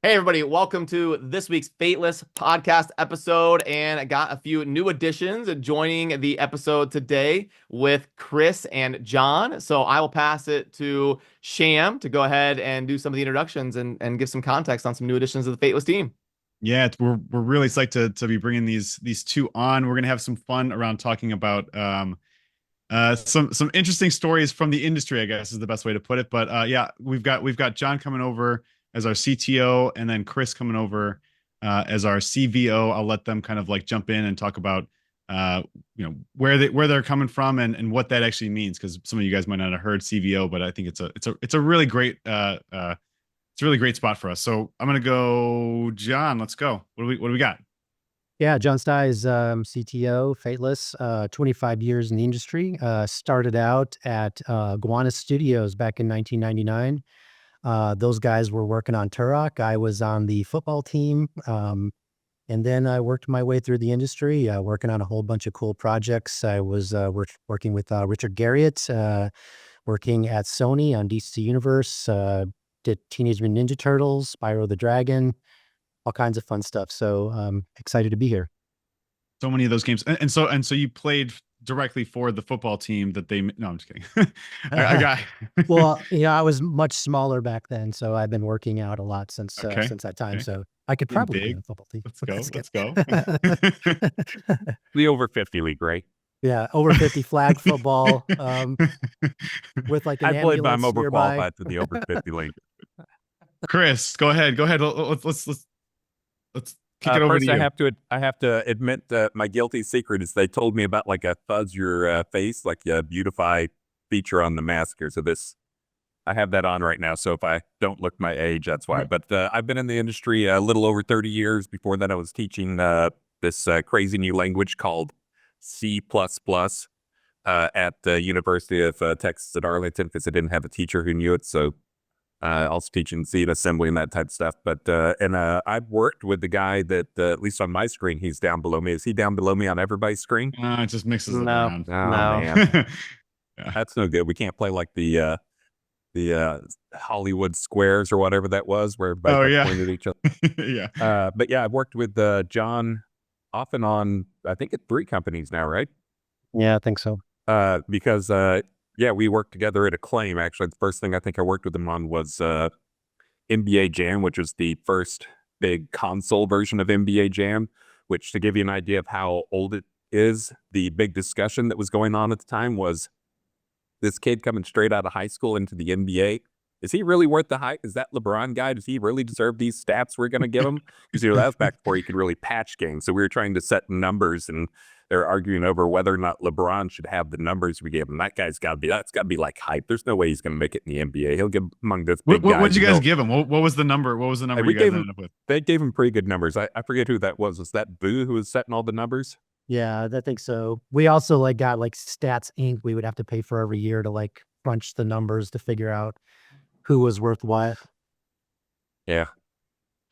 Hey, everybody, welcome to this week's Fateless podcast episode. And I got a few new additions joining the episode today with Chris and John. So I will pass it to Sham to go ahead and do some of the introductions and give some context on some new additions to the Fateless team. Yeah, we're really psyched to be bringing these two on. We're gonna have some fun around talking about some interesting stories from the industry, I guess is the best way to put it. But yeah, we've got John coming over as our CTO, and then Chris coming over as our CVO. I'll let them kind of like jump in and talk about where they're coming from and what that actually means, because some of you guys might not have heard CVO, but I think it's a really great it's a really great spot for us. So I'm gonna go, John. Let's go. What do we got? Yeah, John Stye is CTO, Fateless, 25 years in the industry. Started out at Guana Studios back in 1999. Those guys were working on Turok. I was on the football team. And then I worked my way through the industry, working on a whole bunch of cool projects. I was working with Richard Garriott, working at Sony on DC Universe, did Teenage Mutant Ninja Turtles, Spyro the Dragon, all kinds of fun stuff. So excited to be here. So many of those games, and so you played directly for the football team that they. No, I'm just kidding. I got. Well, I was much smaller back then, so I've been working out a lot since Okay. since that time. Okay. So I could Getting probably play big. on the football team. Let's go. Let's go. The over 50 league, right? Yeah, over 50 flag football with like an I played, but I'm ambulance nearby. overqualified for the over 50 league. Chris, go ahead. Go ahead. Let's kick it over First, to you. I have to admit that my guilty secret is they told me about like a fuzz your face, like a beautify feature on the mask here. So I have that on right now. So if I don't look my age, that's why. But I've been in the industry a little over 30 years. Before that, I was teaching this crazy new language called C++ at the University of Texas at Arlington, because I didn't have a teacher who knew it. So also teaching C and assembly and that type of stuff. But I've worked with the guy that at least on my screen, he's down below me. Is he down below me on everybody's screen? It just mixes it No, around. Oh no. man, Yeah. that's no good. We can't play like the Hollywood squares or whatever that was, where everybody Oh like, yeah. pointed at each other. Yeah. But yeah, I've worked with John off and on, I think at 3 companies now, right? Yeah, I think so. Because yeah, we worked together at Acclaim. Actually, the first thing I think I worked with him on was NBA Jam, which was the first big console version of NBA Jam, which, to give you an idea of how old it is, the big discussion that was going on at the time was this kid coming straight out of high school into the NBA. Is he really worth the hype? Is that LeBron guy? Does he really deserve these stats we're going to give him? Because that was back before you could really patch games. So we were trying to set numbers, and they're arguing over whether or not LeBron should have the numbers we gave him. That's got to be like hype. There's no way he's going to make it in the NBA. He'll get among those big guys. What did you guys give him? What was the number? What was the number you guys ended up with? They gave him pretty good numbers. I forget who that was. Was that Boo who was setting all the numbers? Yeah, I think so. We also got Stats Inc. We would have to pay for every year to crunch the numbers to figure out who was worth what. Yeah.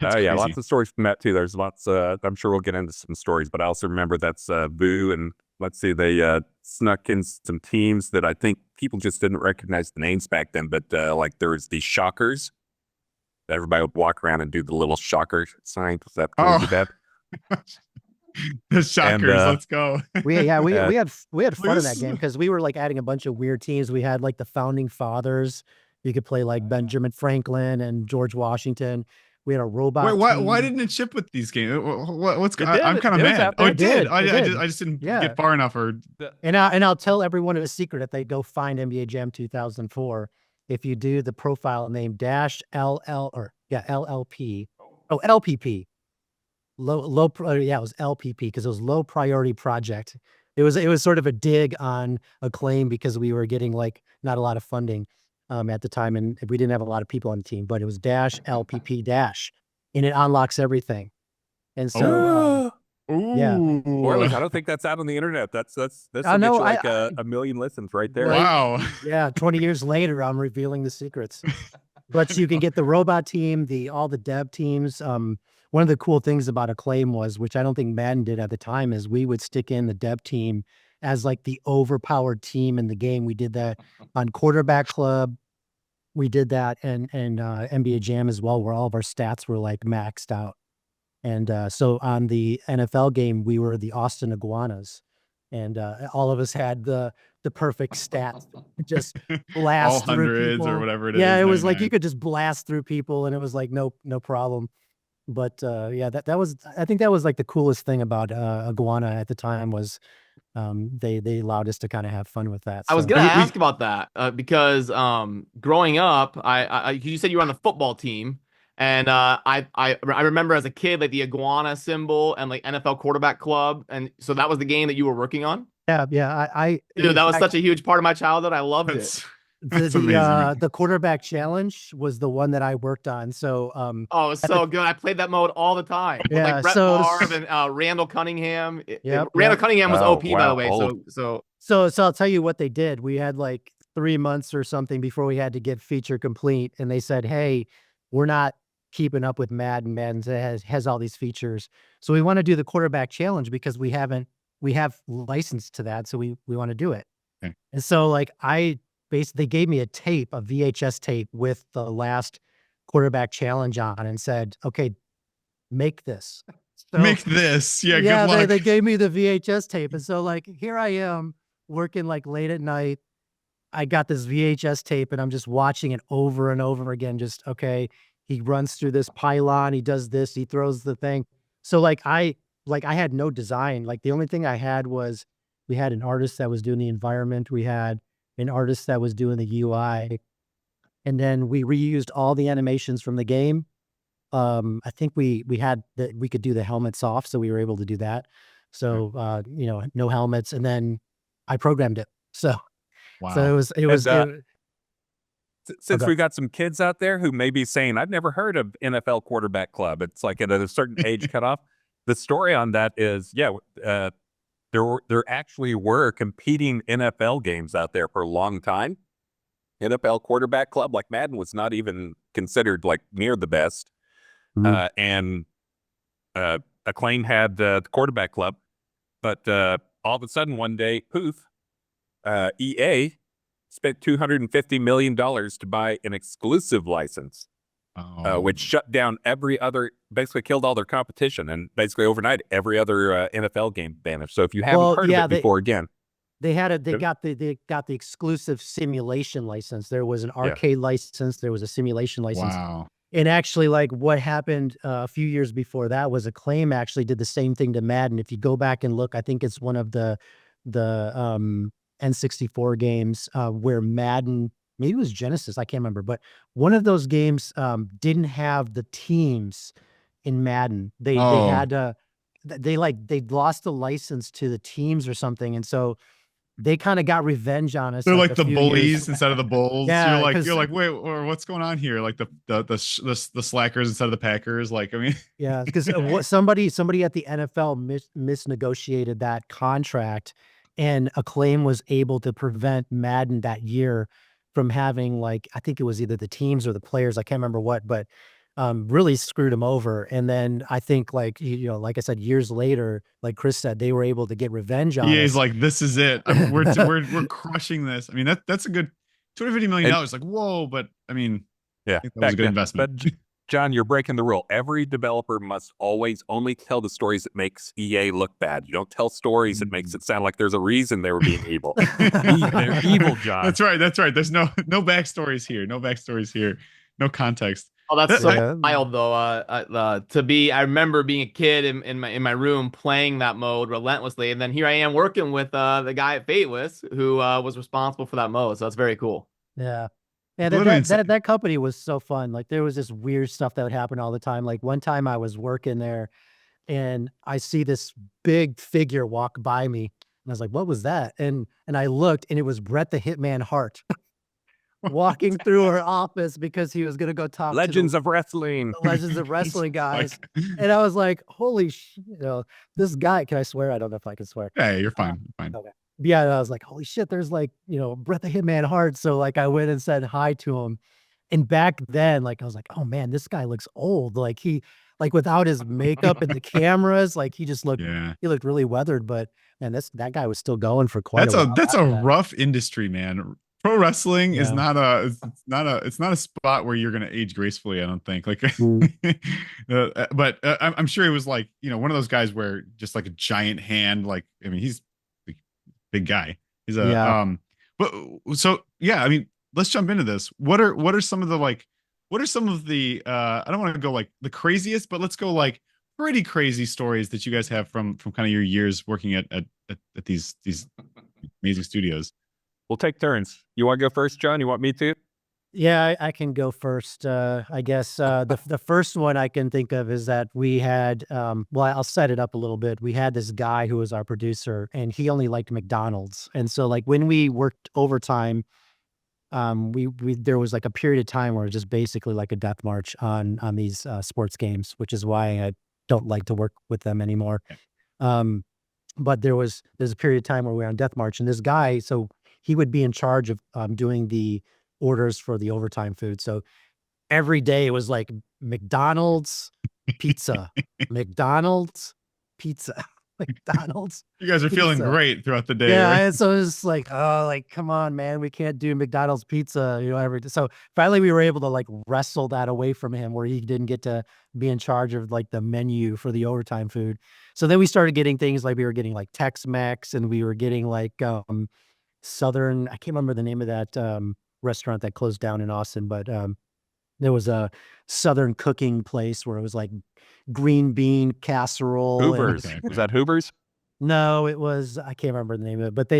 That's Yeah, crazy. lots of stories from that too. There's lots. I'm sure we'll get into some stories, but I also remember that's Boo, and let's see, they snuck in some teams that I think people just didn't recognize the names back then. But like there was the Shockers. Everybody would walk around and do the little shocker sign. Was that cool? Oh. The Shockers, let's go. We had fun in that game because we were adding a bunch of weird teams. We had the founding fathers. You could play Benjamin Franklin and George Washington. We had a robot. Wait, team. why didn't it ship with these games? What's It going? I'm did. kind of It was mad. out Oh, there. it did. It I just didn't Yeah. get far enough. Or And I'll tell everyone a secret if they go find NBA Jam 2004. If you do the profile name LLP. Oh, LPP. It was LPP because it was low priority project. It was sort of a dig on Acclaim because we were getting not a lot of funding at the time, and we didn't have a lot of people on the team, but it was -LPP dash, and it unlocks everything. And so yeah. Spoilers, I don't think that's out on the internet. That's I know, get you a million listens right there. wow. Yeah, 20 years later, I'm revealing the secrets. But you can get the robot team, all the dev teams. One of the cool things about Acclaim was, which I don't think Madden did at the time, is we would stick in the dev team as the overpowered team in the game. We did that on Quarterback Club. we did that, and NBA Jam as well, where all of our stats were like maxed out. And so on the NFL game, we were the Austin Iguanas, and all of us had the perfect stats, just All blast through hundreds or people. whatever it Yeah, is. it was like 99. you could just blast through people, and it was like no problem. But yeah, that was, I think that was like the coolest thing about Iguana at the time was they allowed us to kind of have fun with that. I was So gonna We ask about that because growing up, you said you were on the football team, and I remember as a kid like the iguana symbol and like NFL quarterback club, and so that was the game that you were working on. yeah, I Dude, in that was fact such a huge part of my childhood. I loved it. that's that's amazing, man. the quarterback challenge was the one that I worked on. So Oh, it was at the so good. I played that mode all the time with like yeah, Brett so Favre and Randall Cunningham. yep, Randall yep. Cunningham was Oh, OP by the wow. way. Old. So I'll tell you what they did. We had like 3 months or something before we had to get feature complete, and they said, "Hey, we're not keeping up with Madden. Madden has all these features, so we want to do the quarterback challenge because we have license to that, so we want to do it." Okay. And so like they gave me a VHS tape with the last quarterback challenge on, and said, "Okay, make this." So Make this. Yeah, good yeah, luck. they gave me the VHS tape, and so like here I am working like late at night. I got this VHS tape, and I'm just watching it over and over again. Just okay, he runs through this pylon, he does this, he throws the thing. So like I had no design. Like the only thing I had was we had an artist that was doing the environment, we had an artist that was doing the UI, and then we reused all the animations from the game. I think we had that we could do the helmets off, so we were able to do that. So no helmets, and then I programmed it. So Wow. it was And since okay. we got some kids out there who may be saying, I've never heard of NFL quarterback club. It's like at a certain age cutoff. The story on that is, there actually were competing NFL games out there for a long time. NFL quarterback club, like Madden, was not even considered like near the best. Mhm. And Acclaim had the quarterback club, but all of a sudden one day, poof, EA spent $250 million to buy an exclusive license, which shut down basically killed all their competition, and basically overnight every other NFL game vanished. So if you haven't heard of it before, again, they Yep. got the exclusive simulation license. There was an Yeah. arcade license, there was a simulation license. Wow. And actually, like what happened a few years before that was Acclaim actually did the same thing to Madden. If you go back and look, I think it's one of the N64 games where Madden, maybe it was Genesis, I can't remember, but one of those games didn't have the teams in Madden. They Oh, had they lost the license to the teams or something, and so they kind of got revenge on us. they're like like a the few bullies years. instead of the bulls. Yeah, You're like, wait, or what's going on here? Like the slackers instead of the Packers. Like, I mean, yeah, because what somebody at the NFL misnegotiated that contract, and Acclaim was able to prevent Madden that year from having like I think it was either the teams or the players, I can't remember what, but really screwed them over. And then I think like like I said, years later, like Chris said, they were able to get revenge on EA's us. like, this is it. We're crushing this. I mean, that's a good $250 million. And Like, whoa, but I mean, yeah, I think that was a good investment. But John, you're breaking the rule. Every developer must always only tell the stories that makes EA look bad. You don't tell stories that makes it sound like there's a reason they were being evil. They're evil, John. That's right. That's right. There's no backstories here. No backstories here. No context. Oh, that's so Yeah. wild though. I remember being a kid in my room playing that mode relentlessly, and then here I am working with the guy at Fateless who was responsible for that mode. So that's very cool. Yeah. Yeah, Literally insane. that company was so fun. Like there was this weird stuff that would happen all the time. Like one time I was working there and I see this big figure walk by me. And I was like, what was that? And I looked and it was Brett the Hitman Hart walking through her office because he was gonna go talk Legends to of Wrestling. the Legends of Wrestling guys. Like, And I was like, holy shit, this guy, can I swear? I don't know if I can swear. hey, you're fine. You're fine. Okay. Yeah, and I was like, holy shit, there's like, Brett the Hitman Hart. So like I went and said hi to him. And back then, like I was like, oh man, this guy looks old. Like without his makeup and the cameras, like he just looked Yeah. he looked really weathered. But man, that guy was still going for quite a while. That's a rough industry, man. pro wrestling is Yeah. not it's not a spot where you're going to age gracefully. I don't think. Like, Mm. but I'm sure it was like, you know, one of those guys where just like a giant hand. Like, I mean, he's a big guy. He's a Yeah. but so yeah, I mean, let's jump into this. What are some of the like, what are some of the I don't want to go like the craziest, but let's go like pretty crazy stories that you guys have from kind of your years working at these amazing studios. We'll take turns. You want to go first, John? You want me to? Yeah, I can go first. I guess the first one I can think of is that we had, well, I'll set it up a little bit. We had this guy who was our producer, and he only liked McDonald's. And so, like, when we worked overtime, we there was like a period of time where it was just basically like a death march on these sports games, which is why I don't like to work with them anymore. Um, but there's a period of time where we were on death march, and this guy, so he would be in charge of doing the orders for the overtime food. So every day it was like McDonald's pizza, McDonald's pizza, McDonald's You guys are feeling pizza. great throughout the day, Yeah, right? and so it's like, oh, like, come on, man, we can't do McDonald's pizza, you know, every day. So finally we were able to like wrestle that away from him where he didn't get to be in charge of like the menu for the overtime food. So then we started getting things like we were getting like Tex-Mex, and we were getting like Southern, I can't remember the name of that restaurant that closed down in Austin, but there was a Southern cooking place where it was like green bean casserole. Hoover's. Okay, Was that Hoover's? No, it was, I can't remember the name of it, but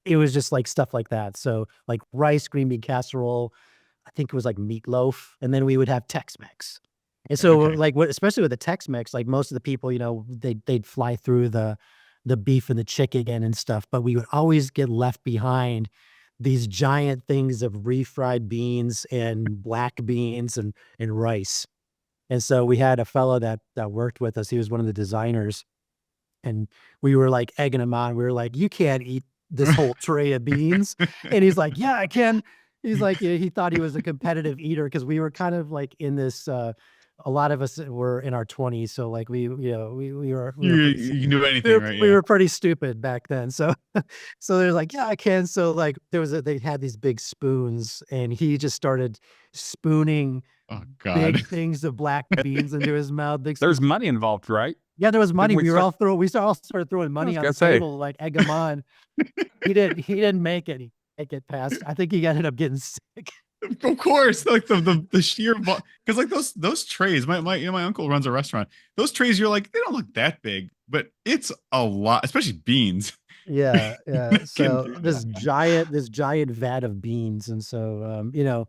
it was just like stuff like that. So like rice, green bean casserole, I think it was like meatloaf, and then we would have Tex-Mex. And so Okay. like especially with the Tex-Mex, like most of the people, you know, they'd fly through the beef and the chicken and stuff, but we would always get left behind these giant things of refried beans and black beans and rice. And so we had a fellow that worked with us. He was one of the designers, and we were like egging him on. We were like, "You can't eat this whole tray of beans." And he's like, "Yeah, I can." He's like, yeah, he thought he was a competitive eater because we were kind of like in this. A lot of us were in our 20s, so like we, you know, we were You can do anything, right? we Yeah. were pretty stupid back then. So so they're like, "Yeah, I can." So like they had these big spoons, and he just started spooning Oh God. big things of black beans into his mouth. There's money involved, right? Yeah, there was money. we We all started throwing money on the gonna say. table, like egg him on. He didn't make it. He didn't get past. I think he ended up getting sick. Of course, like the sheer because like those trays. My you know, my uncle runs a restaurant. Those trays, you're like, they don't look that big, but it's a lot, especially beans. Yeah, yeah. Can So do this that. giant vat of beans, and so you know,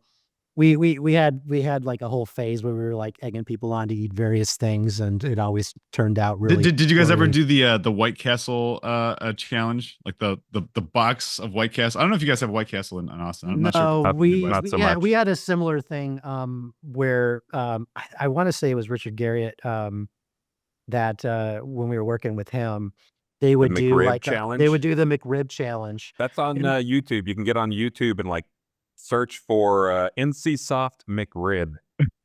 we had like a whole phase where we were like egging people on to eat various things, and it always turned out really Did you guys ever poorly. do the White Castle challenge, like the box of White Castle? I don't know if you guys have White Castle in Austin. I'm not sure if it's No, Not- in the Midwest. not so yeah, much. we had a similar thing where I want to say it was Richard Garriott that when we were working with him, they would do McRib like challenge? they would do the McRib challenge. That's on And- YouTube. You can get on YouTube and like search for NC Soft McRib,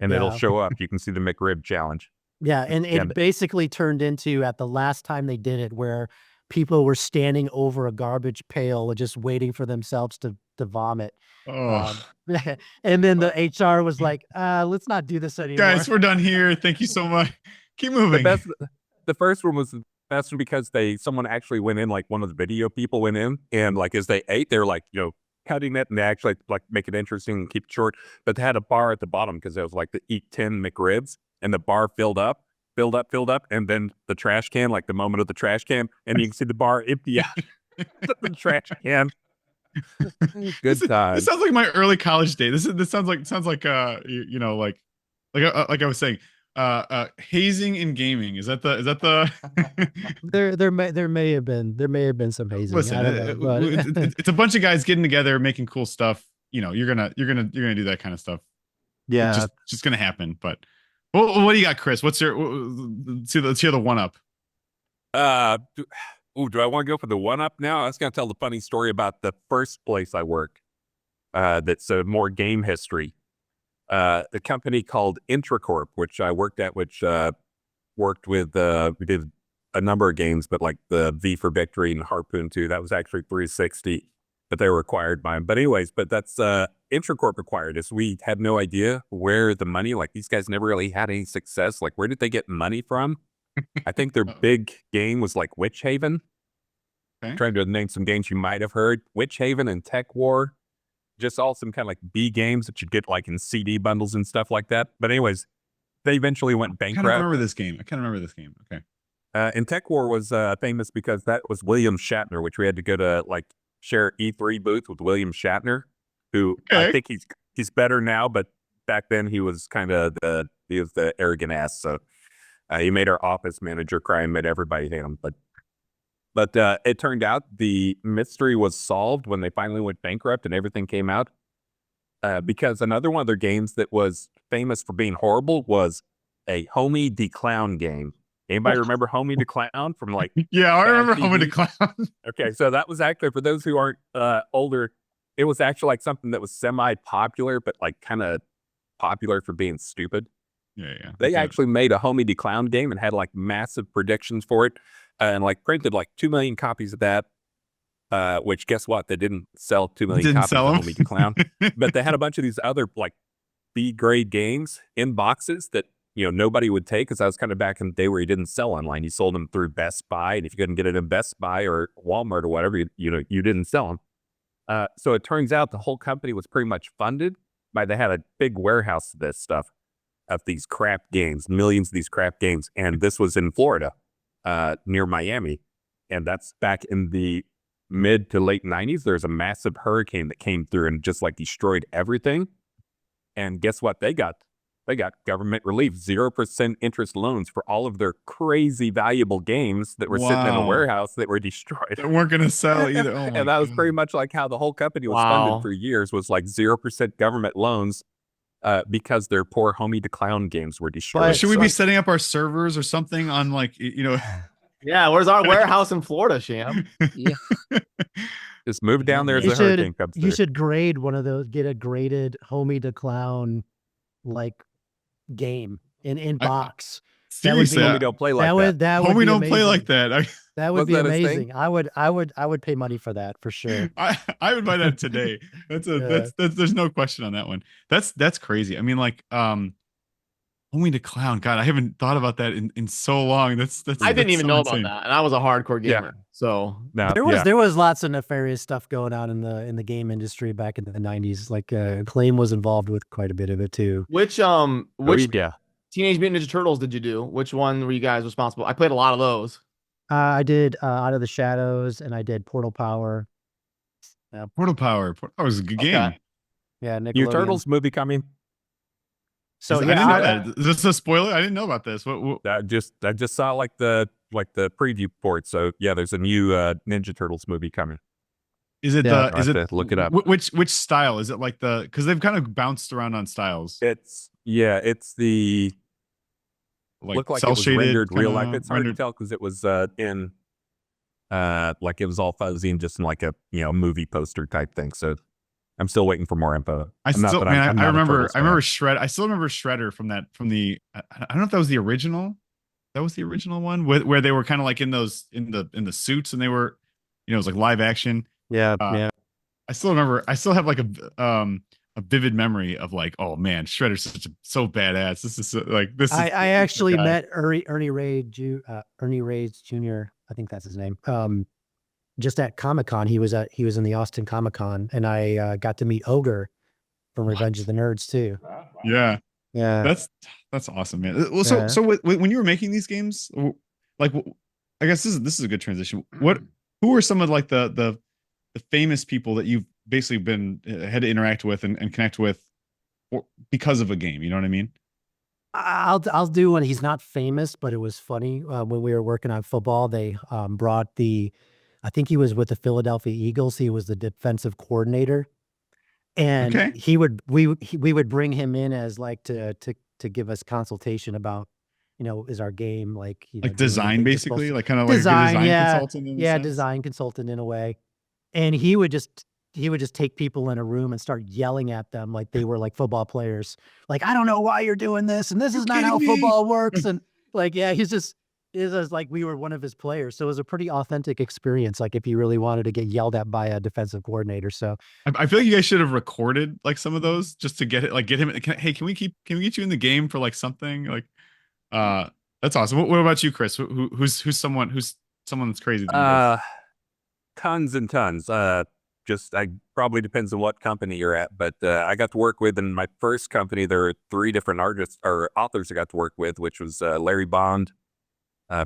and it'll Yeah. show up. You can see the McRib challenge. Yeah, and it And- basically turned into at the last time they did it where people were standing over a garbage pail just waiting for themselves to vomit. Oh, And then the HR was like, let's not do this anymore. guys, we're done here. Thank you so much. Keep moving. The first one was the best one because someone actually went in, like one of the video people went in, and like as they ate, they were like, you know, cutting it, and they actually like make it interesting and keep it short. But they had a bar at the bottom because it was like the eat 10 McRibs, and the bar filled up, and then the trash can, like the moment of the trash can, and you can see the bar empty out the trash can. Good time. This sounds like my early college day. This sounds like you know, like I was saying, hazing in gaming. Is that the There may have been some hazing. listen, I don't know, but it's a bunch of guys getting together making cool stuff. You know, you're gonna do that kind of stuff. yeah. It's just gonna happen. But what do you got, Chris? What's your let's hear the one up. Do I want to go for the one up now? I was going to tell the funny story about the first place I worked. That's more game history. The company called Intracorp, which I worked at, which worked with, we did a number of games, but like the V for Victory and Harpoon 2, that was actually 360. but they were acquired by them. But anyways, but that's Intracorp acquired us. We had no idea where the money, like these guys never really had any success. Like, where did they get money from? I think their big game was like Witch Haven. Okay. Trying to name some games you might have heard. Witch Haven and Tech War. Just all some kind of like B games that you'd get like in CD bundles and stuff like that. But anyways, they eventually went bankrupt. I can't remember this game. Okay. And Tech War was famous because that was William Shatner, which we had to go to like share E3 booth with William Shatner, who I think he's better now, but back then he was kind of the arrogant ass. So he made our office manager cry and made everybody hate him. But it turned out the mystery was solved when they finally went bankrupt and everything came out. Because another one of their games that was famous for being horrible was a Homie the Clown game. Anybody remember Homie the Clown from like? Yeah, I remember TV? Homie the Clown. Okay, so that was actually, for those who aren't older, it was actually like something that was semi-popular, but like kind of popular for being stupid. Yeah. They actually made a Homie the Clown game and had like massive predictions for it, and like printed like 2 million copies of that. Which guess what? They didn't sell 2 million copies of Homie the Clown, but they had a bunch of these other like B-grade games in boxes that nobody would take, because I was kind of back in the day where you didn't sell online. You sold them through Best Buy, and if you couldn't get it in Best Buy or Walmart or whatever, you didn't sell them. So it turns out the whole company was pretty much funded by, they had a big warehouse of this stuff, of these crap games, millions of these crap games. And this was in Florida, near Miami. And that's back in the mid to late 90s. There's a massive hurricane that came through and just like destroyed everything. And guess what they got? They got government relief, 0% interest loans for all of their crazy valuable games that were sitting in a warehouse that were destroyed. They weren't going to sell either. Oh my and that was pretty much like how the whole company was funded for years, was like 0% government loans, because their poor Homie the Clown games were destroyed. But should we be setting up our servers or something on like, Yeah, where's our warehouse in Florida, Sham? Yeah. Just move down there as You a hurricane comes through. You should grade one of those, get a graded Homie the Clown like game in box. Seriously, Homie don't play like that. Homie don't play like that. That would be amazing. I would pay money for that for sure. I would buy that today. That's there's no question on that one. That's crazy. I mean, like, Homie the Clown. God, I haven't thought about that in so long. I didn't even know about that, and I was a hardcore gamer. Yeah. So there was lots of nefarious stuff going on in the game industry back in the 90s. Like Acclaim was involved with quite a bit of it too. Which Teenage Mutant Ninja Turtles did you do? Which one were you guys responsible? I played a lot of those. I did Out of the Shadows, and I did Portal Power. Portal Power. That was a good game. Okay. Yeah, Nickelodeon. New Turtles movie coming. So I didn't know that. Is this a spoiler? I didn't know about this. What? I just saw like the preview port. So yeah, there's a new Ninja Turtles movie coming. Is it Is it look it up? Which style is it? Like because they've kind of bounced around on styles. It's the looked like it was rendered real life. It's hard to tell because it was in like it was all fuzzy and just in like a movie poster type thing. So I'm still waiting for more info. I remember Shred. I still remember Shredder from the. I don't know if that was the original. That was the original one where they were kind of like in the suits and they were, it was like live action. Yeah. I still remember. I still have like a vivid memory of like, oh man, Shredder's so badass. This is this. I actually met Ernie Reyes Jr. I think that's his name. Just at Comic-Con, he was in the Austin Comic-Con, and I got to meet Ogre from Revenge of the Nerds too. Yeah. That's awesome, man. Well, so when you were making these games, like, I guess this is a good transition. Who are some of like the famous people that you've basically had to interact with and connect with because of a game? You know what I mean? I'll do one. He's not famous, but it was funny. When we were working on football, they brought I think he was with the Philadelphia Eagles. He was the defensive coordinator, and we would bring him in as like to give us consultation about, is our game like design, basically, like kind of like design, a design consultant. Design consultant in a way. And he would just take people in a room and start yelling at them like they were like football players. Like, I don't know why you're doing this, and this is not how football works. And like, yeah, he's just is as like we were one of his players. So it was a pretty authentic experience. Like if you really wanted to get yelled at by a defensive coordinator. So I feel like you guys should have recorded like some of those just to get it, like get him. Hey, can we get you in the game for like something like? That's awesome. What about you, Chris? Who's someone that's crazy that you guys? Tons and tons. Just I probably depends on what company you're at, but I got to work with in my first company. There were 3 different artists or authors I got to work with, which was Larry Bond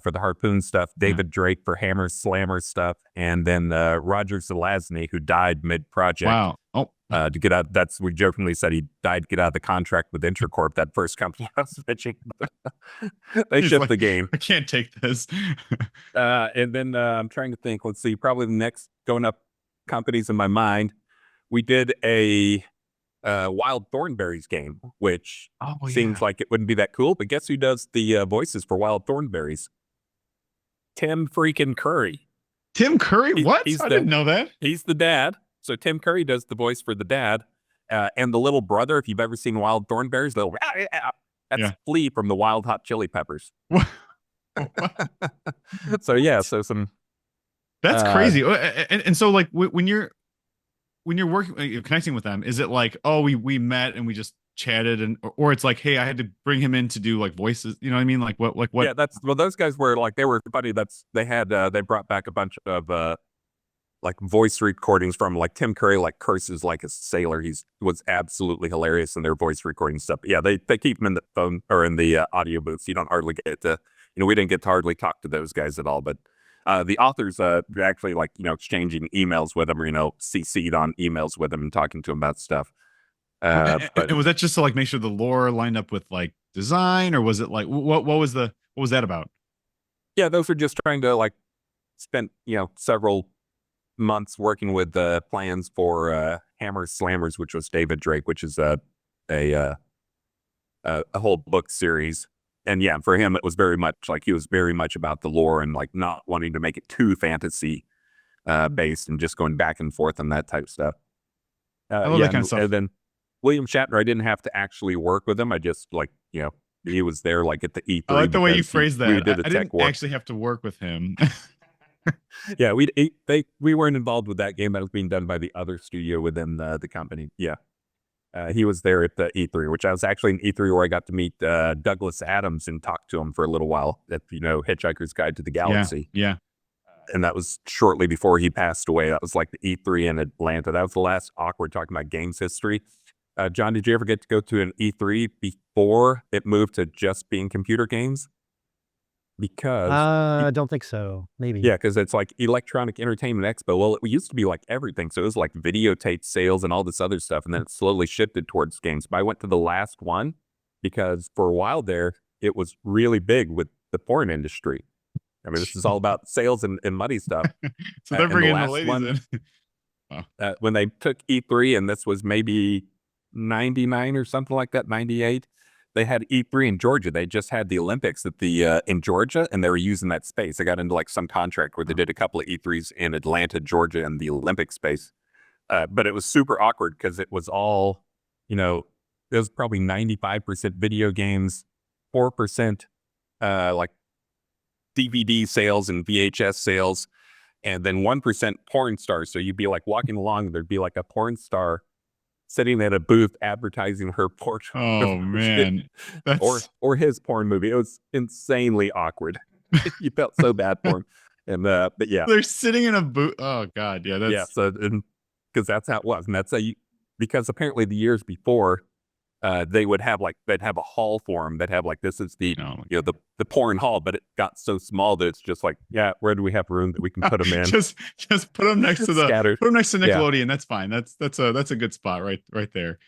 for the Harpoon stuff, David Drake for Hammer Slammer stuff, and then Roger Zelazny, who died mid-project. Wow. Oh, to get out. We jokingly said he died to get out of the contract with Intracorp, that first company I was pitching. They shipped the game. I can't take this. And then I'm trying to think. Let's see. Probably the next going up companies in my mind. We did a Wild Thornberries game, which seems like it wouldn't be that cool. But guess who does the voices for Wild Thornberries? Tim freaking Curry. Tim Curry? What? I didn't know that. He's the dad. So Tim Curry does the voice for the dad. And the little brother, if you've ever seen Wild Thornberries, that's Flea from the Wild Hot Chili Peppers. So yeah, so some. That's crazy. And so like when you're working, connecting with them, is it like, oh, we met and we just chatted, or it's like, hey, I had to bring him in to do like voices, you know what I mean? Like what? Yeah, those guys were like, they were funny. They brought back a bunch of like voice recordings from like Tim Curry, like curses like a sailor. He was absolutely hilarious in their voice recording stuff. But yeah, they keep him in the phone or in the audio booths. You don't hardly get to, we didn't get to hardly talk to those guys at all. But the authors actually like, exchanging emails with them, or, CC'd on emails with them and talking to them about stuff. And was that just to like make sure the lore lined up with like design, or was it like, what was that about? Yeah, those are just trying to like spend, several months working with the plans for Hammer Slammers, which was David Drake, which is a whole book series. And yeah, for him, it was very much like he was very much about the lore and like not wanting to make it too fantasy based and just going back and forth on that type of stuff. I love that kind of stuff. And then William Shatner, I didn't have to actually work with him. I just like, he was there like at the E3. I like the way you phrased that. We did I didn't actually have to work with him. Yeah, we weren't involved with that game. That was being done by the other studio within the company. Yeah, he was there at the E3, which I was actually in E3 where I got to meet Douglas Adams and talk to him for a little while at Hitchhiker's Guide to the Galaxy. Yeah. And that was shortly before he passed away. That was like the E3 in Atlanta. That was the last awkward talking about games history. John, did you ever get to go to an E3 before it moved to just being computer games? Because I don't think so. Maybe. Yeah, because it's like Electronic Entertainment Expo. Well, it used to be like everything. So it was like videotape sales and all this other stuff. And then it slowly shifted towards games. But I went to the last one because for a while there, it was really big with the porn industry. I mean, this is all about sales and money stuff. So they're bringing the ladies in. Wow. When they took E3, and this was maybe 99 or something like that, 98, they had E3 in Georgia. They just had the Olympics at the in Georgia, and they were using that space. They got into like some contract where they did a couple of E3s in Atlanta, Georgia, and the Olympic space. But it was super awkward because it was all, it was probably 95% video games, 4% like DVD sales and VHS sales, and then 1% porn stars. So you'd be like walking along, there'd be like a porn star sitting at a booth advertising her porn. Oh man, or his porn movie. It was insanely awkward. You felt so bad for him. And but yeah, they're sitting in a booth. Oh god, yeah, that's So because that's how it was, and that's how because apparently the years before, they'd have a hall for them. They'd have like, this is the the porn hall, but it got so small that it's just like, yeah, where do we have room that we can put them in? just put them next to Nickelodeon. Yeah. That's fine. That's a good spot right there.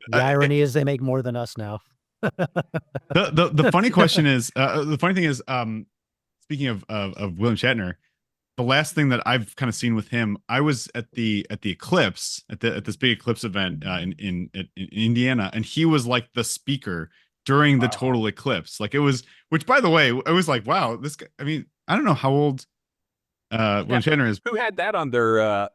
The irony is they make more than us now. The funny question is, the funny thing is, speaking of William Shatner, the last thing that I've kind of seen with him, I was at the Eclipse at this big Eclipse event in Indiana, and he was like the speaker during the total eclipse. Like it was, which by the way, I was like, wow, this guy. I mean, I don't know how old William Shatner is. Who had that on their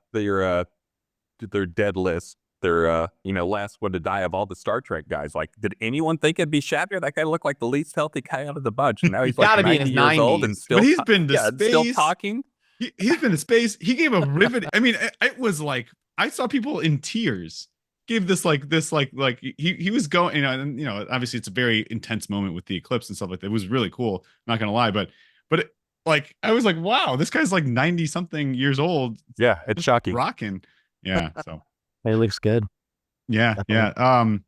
dead list? their last one to die of all the Star Trek guys. Like, did anyone think it'd be Shatner? That guy looked like the least healthy guy out of the bunch, and now he's like Gotta be in 90 his years old and 90s. still But he's been to still space. talking. He's been to space. He gave a rivet. I mean, it was like I saw people in tears. Gave this he was going, and obviously it's a very intense moment with the eclipse and stuff like that. It was really cool. I'm not gonna lie, but like I was like, wow, this guy's like 90 something years old. Yeah, it's shocking. Rocking. Yeah. So It looks good. yeah, Definitely. yeah.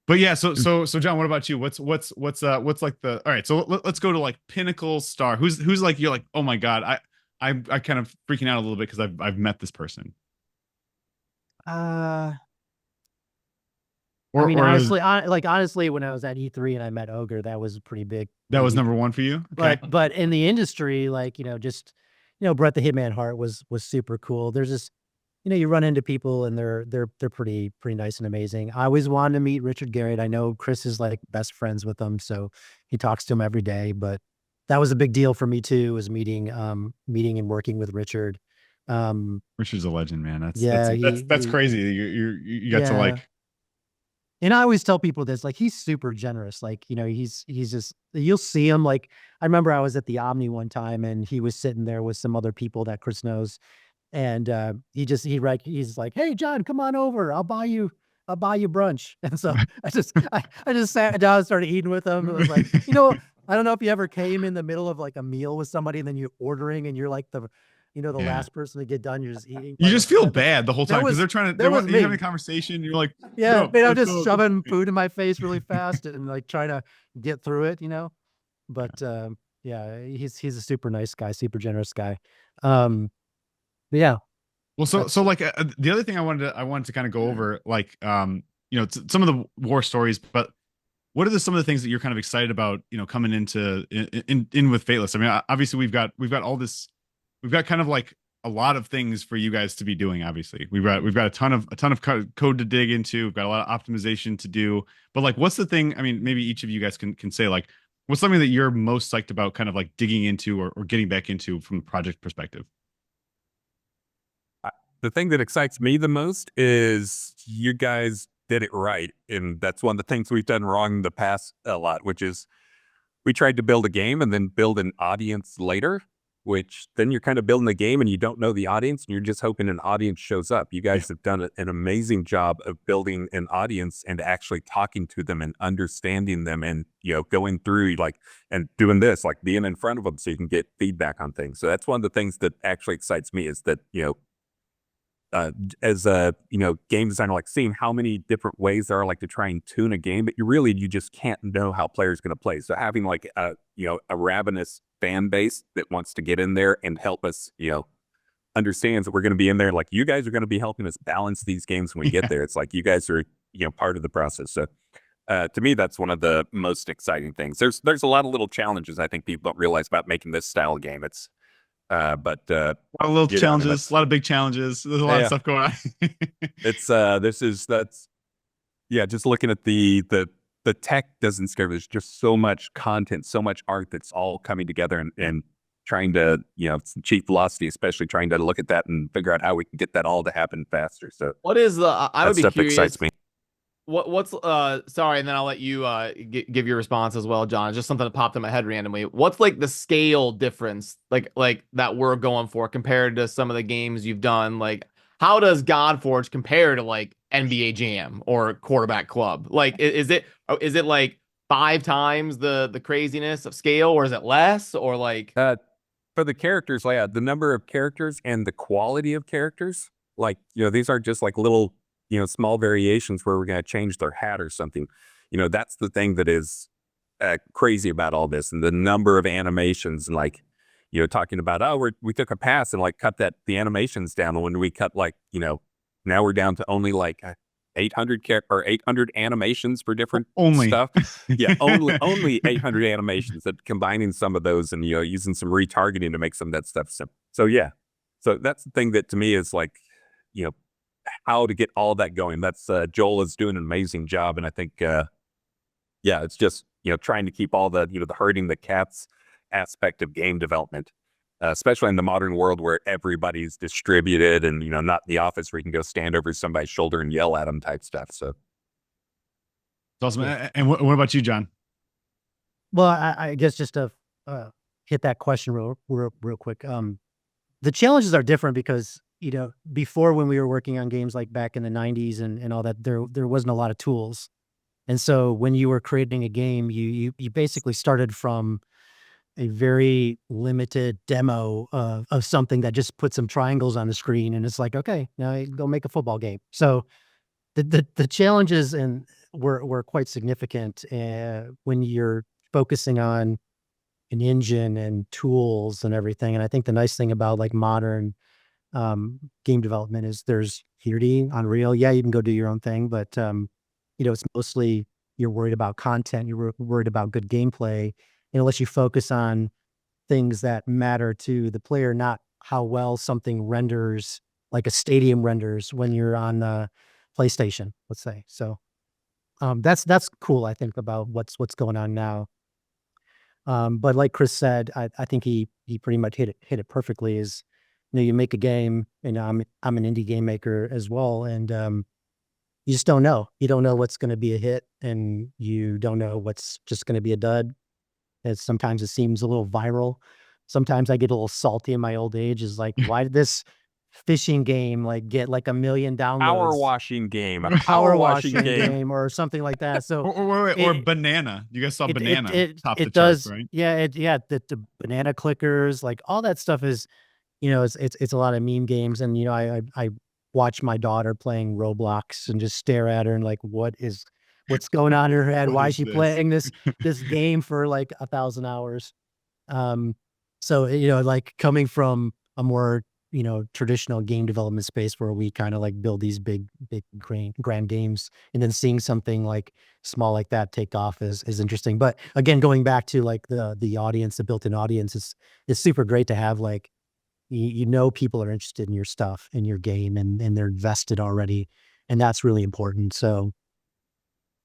But yeah, so John, what about you? What's like the all right? So let's go to like pinnacle star. Who's like you're like, oh my god, I kind of freaking out a little bit because I've met this person. I mean, honestly, when I was at E3 and I met Ogre, that was pretty big. That was number one for you. Okay. But in the industry, like, Brett the Hitman Hart was super cool. There's this, you run into people and they're pretty nice and amazing. I always wanted to meet Richard Garriott. I know Chris is like best friends with him, so he talks to him every day. But that was a big deal for me too, was meeting and working with Richard. Richard's a legend, man. That's he crazy. You got to like. And I always tell people this, like, he's super generous. Like, he's just, you'll see him. Like, I remember I was at the Omni one time and he was sitting there with some other people that Chris knows. And he's like, hey, John, come on over. I'll buy you brunch. And so I just sat down and started eating with him. It was like, I don't know if you ever came in the middle of like a meal with somebody and then you're ordering and you're like the last person to get done, you're just eating. You just feel bad the whole time because you're having a conversation. You're like, yeah, man, I'm just shoving food in my face really fast and like trying to get through it, But yeah, he's a super nice guy, super generous guy. But yeah. Well, so like the other thing I wanted to kind of go over, like, some of the war stories, but what are some of the things that you're kind of excited about, coming into in with Fateless? I mean, obviously we've got all this. We've got kind of like a lot of things for you guys to be doing. Obviously, we've got a ton of code to dig into. We've got a lot of optimization to do. But like, what's the thing? I mean, maybe each of you guys can say like, what's something that you're most psyched about, kind of like digging into or getting back into from a project perspective? The thing that excites me the most is you guys did it right, and that's one of the things we've done wrong in the past a lot, which is we tried to build a game and then build an audience later. Which then you're kind of building the game and you don't know the audience and you're just hoping an audience shows up. You guys have done an amazing job of building an audience and actually talking to them and understanding them and, going through like, and doing this, like being in front of them so you can get feedback on things. So that's one of the things that actually excites me is that, as a, game designer, like seeing how many different ways there are like to try and tune a game, but you just can't know how players going to play. So having like a ravenous fan base that wants to get in there and help us, understands that we're going to be in there. Like you guys are going to be helping us balance these games when we get there. It's like you guys are, part of the process. So to me, that's one of the most exciting things. There's a lot of little challenges I think people don't realize about making this style of game. It's a lot of little challenges, a lot of big challenges. There's a lot of stuff going on. It's just looking at the tech doesn't scare me. There's just so much content, so much art that's all coming together and trying to, cheap velocity, especially trying to look at that and figure out how we can get that all to happen faster. So what is I would be curious. Excites me. What's sorry, and then I'll let you give your response as well, John. It's just something that popped in my head randomly. What's like the scale difference like that we're going for compared to some of the games you've done? Like, how does Godforge compare to like NBA Jam or Quarterback Club? Like, is it like 5 times the craziness of scale, or is it less, or like? For the characters, the number of characters and the quality of characters, like, these aren't just like little, small variations where we're going to change their hat or something. That's the thing that is crazy about all this, and the number of animations, and like, talking about, we took a pass and like cut the animations down. When we cut like, now we're down to only like 800 animations for different stuff. Yeah, only 800 animations. That combining some of those and using some retargeting to make some of that stuff simple. So yeah, so that's the thing that to me is like, how to get all that going. That's Joel is doing an amazing job, and I think it's just trying to keep all the the herding the cats aspect of game development especially in the modern world where everybody's distributed and, not in the office where you can go stand over somebody's shoulder and yell at them type stuff. So It's awesome. And what about you, John? Well, I guess just to hit that question real quick. The challenges are different because, before, when we were working on games like back in the 90s and all that, there wasn't a lot of tools. And so when you were creating a game, you basically started from a very limited demo of something that just put some triangles on the screen, and it's like, okay, now you go make a football game. So the challenges were quite significant when you're focusing on an engine and tools and everything. And I think the nice thing about like modern game development is there's Unity, Unreal. Yeah, you can go do your own thing, but it's mostly you're worried about content, you're worried about good gameplay, and unless you focus on things that matter to the player, not how well something renders, like a stadium renders when you're on the PlayStation, let's say. So that's cool, I think, about what's going on now. But like Chris said, I think he pretty much hit it perfectly. Is, you make a game, and I'm an indie game maker as well, and you just don't know. You don't know what's going to be a hit, and you don't know what's just going to be a dud. And sometimes it seems a little viral. Sometimes I get a little salty in my old age. Is like, why did this fishing game like get like 1 million downloads? power washing game, a Power washing game or something like that. So Or Banana. You guys saw Banana top the does, charts, right? Yeah, the banana clickers, like all that stuff is, it's a lot of meme games. And I watch my daughter playing Roblox and just stare at her and like, what's going on in her head? What Why is is she this? playing this game for like 1,000 hours? So like coming from a more traditional game development space where we kind of like build these big grand games, and then seeing something like small like that take off is interesting. But again, going back to like the audience, the built-in audience is super great to have. Like people are interested in your stuff, in your game, and they're invested already, and that's really important. So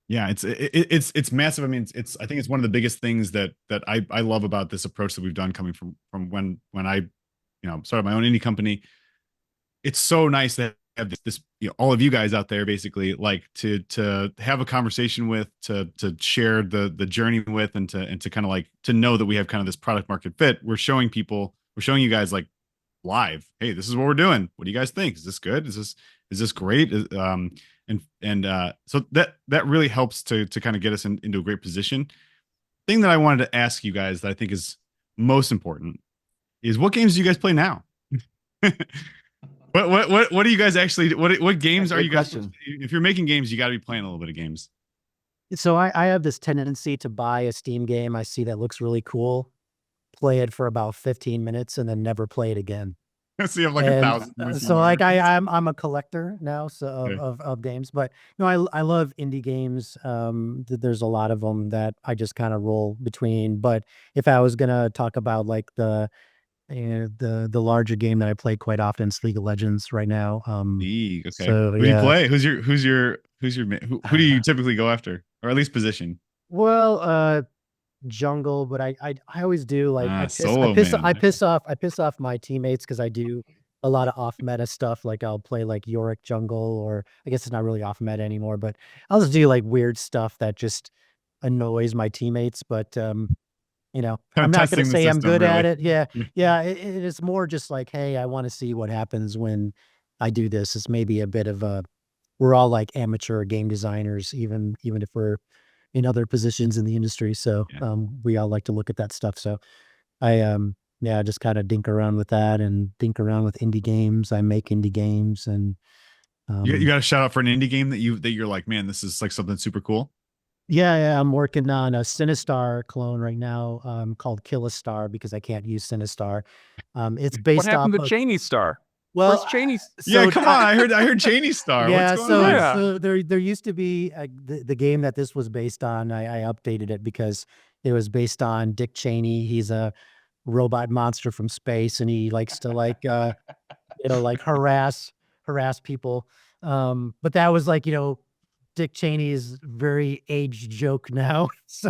yeah, it's massive. I mean, I think it's one of the biggest things that I love about this approach that we've done, coming from when I started my own indie company. It's so nice to have this all of you guys out there, basically, like to have a conversation with, to share the journey with, and to kind of like to know that we have kind of this product market fit. We're showing you guys like live, hey, this is what we're doing. What do you guys think? Is this good? Is this great? So that really helps to kind of get us into a great position. Thing that I wanted to ask you guys that I think is most important is, what games do you guys play now? What do you guys actually, what games are you guys? Question. If you're making games, you got to be playing a little bit of games. So I have this tendency to buy a Steam game I see that looks really cool, play it for about 15 minutes, and then never play it again. So you have like And 1,000. so like I'm a collector now, so Yeah. of games, but I love indie games. There's a lot of them that I just kind of roll between. But if I was gonna talk about like the larger game that I play quite often, is League of Legends right now. League, okay. So Who do you yeah. play? Who do you typically go after, or at least position? Well, jungle, but I always do like Solo man. I piss off my teammates because I do a lot of off meta stuff. Like I'll play like Yorick jungle, or I guess it's not really off meta anymore, but I'll just do like weird stuff that just annoys my teammates. But Kind I'm of not gonna testing the say I'm system, good at really. it. Yeah. It is more just like, hey, I want to see what happens when I do this. It's maybe a bit of we're all like amateur game designers, even if we're in other positions in the industry. So Yeah. we all like to look at that stuff. So I just kind of dink around with that and dink around with indie games. I make indie games, and You got a shout out for an indie game that you're like, man, this is like something super cool. yeah, I'm working on a Sinistar clone right now, called Kill a Star, because I can't use Sinistar. It's what based happened off to of, Cheney Star? well, Where's Cheney? Yeah, come on. I heard Cheney Star. Yeah, What's going on? Yeah. so there used to be the game that this was based on. I updated it because it was based on Dick Cheney. He's a robot monster from space, and he likes to like like harass people. But that was like Dick Cheney's very aged joke now. So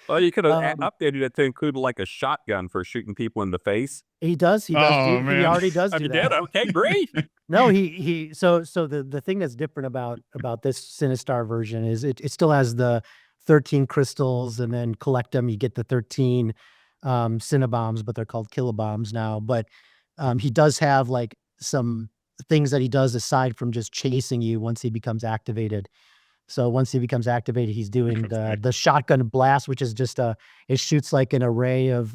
Well, you could have um, updated it to include like a shotgun for shooting people in the face. he does Oh he man. already does Oh, do you did? that. Okay, great. No, so the thing that's different about this Sinistar version is it still has the 13 crystals, and then collect them, you get the 13 Cinnabombs, but they're called kilobombs now. But he does have like some things that he does aside from just chasing you once he becomes activated. So once he becomes activated, he's doing the shotgun blast, which is just it shoots like an array of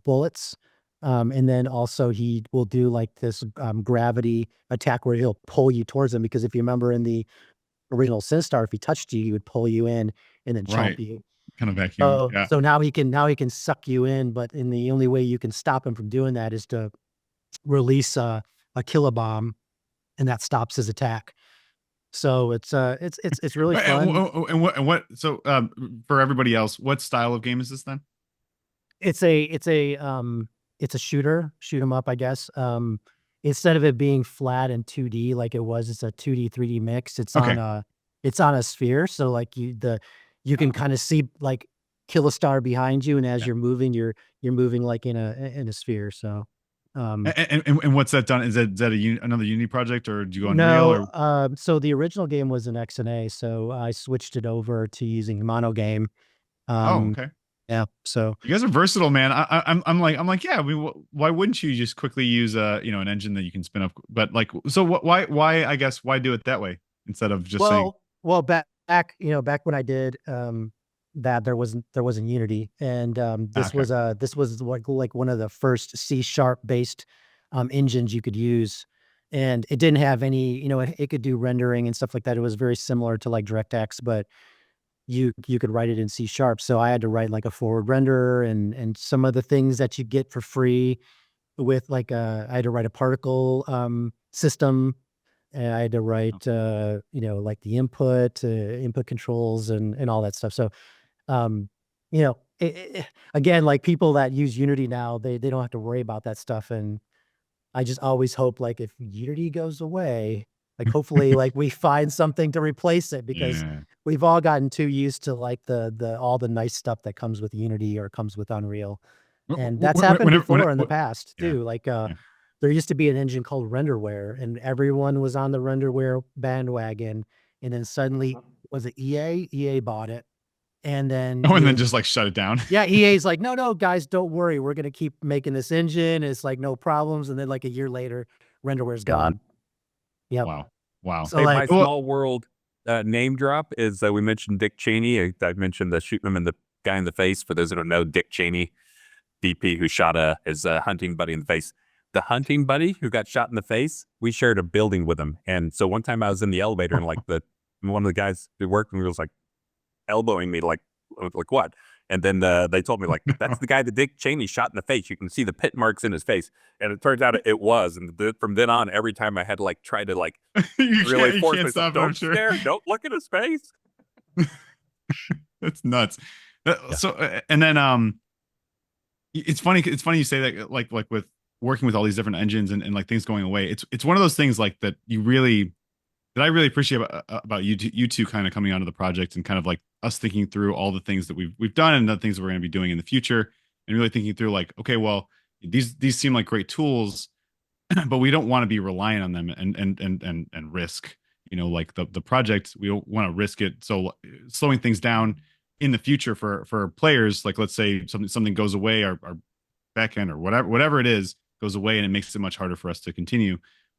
bullets. And then also he will do like this gravity attack where he'll pull you towards him, because if you remember in the original Sinistar, if he touched you, he would pull you in and then Right. chomp you. Kind of vacuum. Oh, Yeah. so now he can suck you in, but the only way you can stop him from doing that is to release a kilobomb, and that stops his attack. So it's really Right, fun. and what so for everybody else, what style of game is this then? It's a shooter, shoot 'em up, I guess. Instead of it being flat and 2D like it was, it's a 2D, 3D mix. Okay. It's on a sphere, so like you can kind of see like kill a star behind you, and as Yeah. you're moving like in a sphere. So And what's that done? Is that another Unity project, or do you go Unreal? no, Or so the original game was an XNA, so I switched it over to using Mono Game. oh, okay. Yeah, so You guys are versatile, man. I'm like, yeah. I mean, why wouldn't you just quickly use an engine that you can spin up? But like, so why I guess why do it that way instead of just saying well back back when I did that, there wasn't Unity, and this okay. was like one of the first C# based engines you could use, and it didn't have any, it could do rendering and stuff like that. It was very similar to like DirectX, but you could write it in C#. So I had to write like a forward renderer and some of the things that you get for free with like I had to write a particle system, and I had to write like the input controls and all that stuff. So again, like people that use Unity now, they don't have to worry about that stuff. And I just always hope, like, if Unity goes away, like hopefully like we find something to replace it, because Yeah. we've all gotten too used to like the all the nice stuff that comes with Unity or comes with Unreal. And that's happened before in the past Yeah. too. Like Yeah. there used to be an engine called Renderware, and everyone was on the Renderware bandwagon. And then suddenly, was it EA? EA bought it. And then Oh, and then just like shut it down. yeah, EA's like, no, guys, don't worry. We're gonna keep making this engine. It's like no problems. And then like a year later, Renderware's gone. Yep. Wow. So Hey, my like, small world name drop is we mentioned Dick Cheney. I mentioned the shooting him in the guy in the face. For those who don't know, Dick Cheney, DP, who shot his hunting buddy in the face. The hunting buddy who got shot in the face, we shared a building with him. And so one time I was in the elevator, and like one of the guys who worked with me was like elbowing me, like what? And then they told me, like, that's the guy that Dick Cheney shot in the face. You can see the pit marks in his face. And it turns out it was. And from then on, every time I had to like try to like really force myself, stop, don't stare, don't look at his face. That's nuts. So and then it's funny you say that, like with working with all these different engines and like things going away. It's one of those things like that I really appreciate about you two kind of coming onto the project, and kind of like us thinking through all the things that we've done and the things that we're going to be doing in the future, and really thinking through like, okay, well, these seem like great tools, but we don't want to be reliant on them and risk, like the project. We don't want to risk it. So slowing things down in the future for players, like let's say something goes away, our backend or whatever it is goes away, and it makes it much harder for us to continue.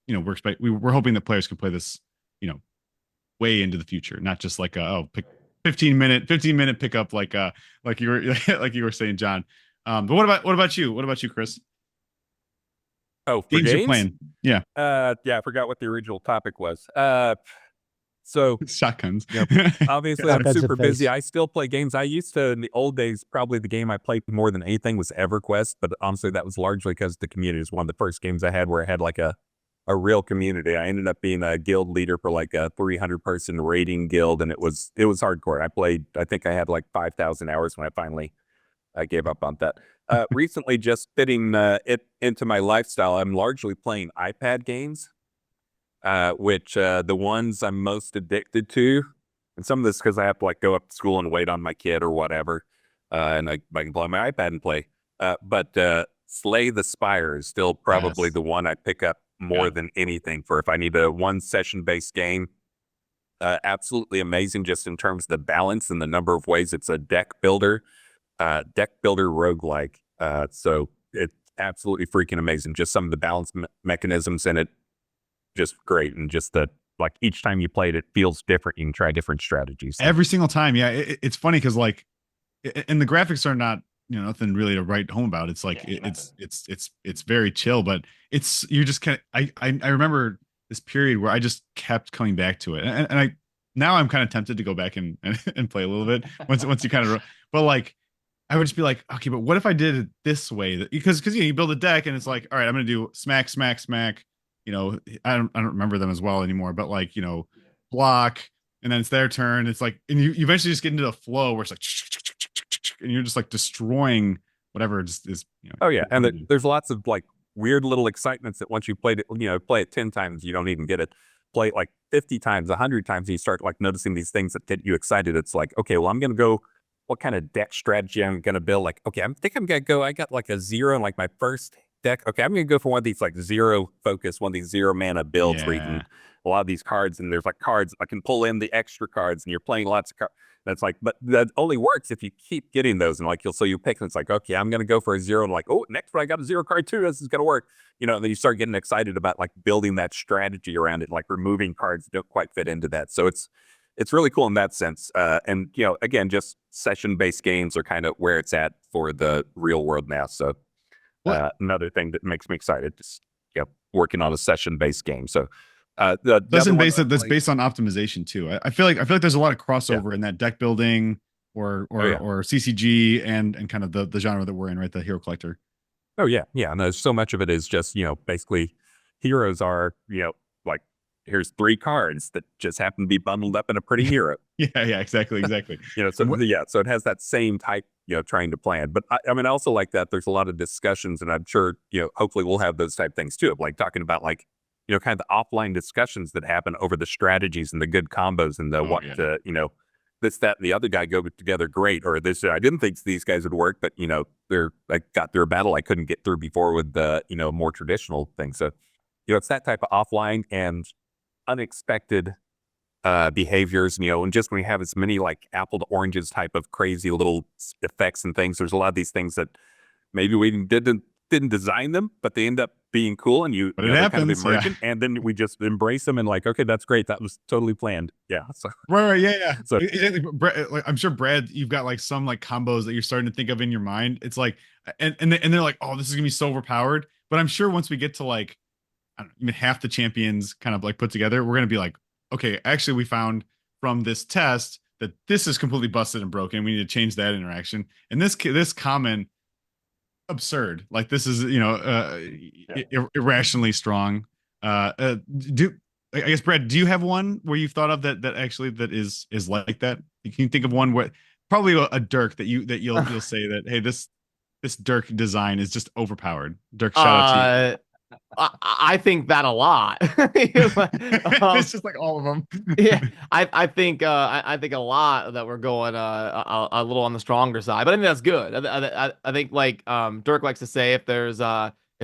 We're hoping that players can play this, way into the future, not just like pick 15 minute pickup, like you were like you were saying, John. But what about you? What about you, Chris? Oh, for Games you're games? playing? Yeah, Yeah, I forgot what the original topic was. So shotguns. obviously I'm Shotguns in super face. busy. I still play games. I used to, in the old days, probably the game I played more than anything was EverQuest, but honestly that was largely because the community is one of the first games I had where I had like a real community. I ended up being a guild leader for like a 300-person raiding guild, and it was hardcore. I think I had like 5,000 hours when I gave up on that. Recently, just fitting it into my lifestyle, I'm largely playing iPad games. which the ones I'm most addicted to, and some of this because I have to like go up to school and wait on my kid or whatever, and I can play on my iPad and play. But Slay the Spire is still probably Yes. the one I pick up more Yeah. than anything for if I need a one session based game. Absolutely amazing just in terms of the balance and the number of ways it's a deck builder roguelike. So it's absolutely freaking amazing. Just some of the balance mechanisms in it, just great. And just the, like each time you play it, it feels different. You can try different strategies. Every single time. Yeah. It's funny because like, and the graphics are not, nothing really to write home about. It's like, it's very chill, but you're just kind of, I remember this period where I just kept coming back to it. And now I'm kind of tempted to go back and play a little bit once you kind of, but like, I would just be like, okay, but what if I did it this way? Because you build a deck and it's like, all right, I'm gonna do smack, smack, smack. I don't remember them as well anymore, but like, block, and then it's their turn. It's like, and you eventually just get into the flow where it's like, and you're just like destroying whatever just is. Oh yeah, and there's lots of like weird little excitements that once you played it, play it 10 times, you don't even get it. Play it like 50 times, 100 times, and you start like noticing these things that get you excited. It's like, okay, well, I'm gonna go. What kind of deck strategy I'm going to build? Like, okay, think I'm going to go, I got like a 0 in like my first deck. Okay, I'm going to go for one of these like 0 focus, one of these 0 mana builds where you can a lot of these cards, and there's like cards, I can pull in the extra cards, and you're playing lots of cards. That's like, but that only works if you keep getting those. And like, you pick, and it's like, okay, I'm going to go for a 0. And like, oh, next one, I got a 0 card too. This is going to work. And then you start getting excited about like building that strategy around it, like removing cards that don't quite fit into that. So it's really cool in that sense. And, again, just session-based games are kind of where it's at for the real world now. So another thing that makes me excited is working on a session-based game. So the session-based that's based on optimization too. I feel like there's a lot of crossover in that deck building or CCG and kind of the genre that we're in, right? The hero collector. Oh yeah. Yeah. No, so much of it is just, basically heroes are, like, here's 3 cards that just happen to be bundled up in a pretty hero. Yeah, exactly. So it has that same type, trying to plan. But I mean, I also like that there's a lot of discussions, and I'm sure, hopefully we'll have those type things too, of like talking about like, kind of the offline discussions that happen over the strategies and the good combos and the this, that, and the other guy go together great, or this, I didn't think these guys would work, but they're like got through a battle I couldn't get through before with the, more traditional things. So, it's that type of offline and unexpected behaviors, and just when we have as many like apple to oranges type of crazy little effects and things, there's a lot of these things that maybe we didn't design them, but they end up being cool, and it happens, kind of emergent, and then we just embrace them and like, okay, that's great, that was totally planned. Yeah. So right, yeah. So exactly, like, I'm sure Brad, you've got like some like combos that you're starting to think of in your mind. It's like, and they're like, oh, this is gonna be so overpowered. But I'm sure once we get to like, I don't know, even half the champions kind of like put together, we're gonna be like, okay, actually, we found from this test that this is completely busted and broken. We need to change that interaction. And this common absurd, like this is irrationally strong. I guess, Brad, do you have one where you've thought of that actually that is like that? Can you think of one where probably a Dirk that you'll say that, hey, this Dirk design is just overpowered. Dirk, shout out to you. I think that a lot. It's just like all of them. Yeah, I think a lot that we're going a little on the stronger side, but I think that's good. I think like Dirk likes to say, if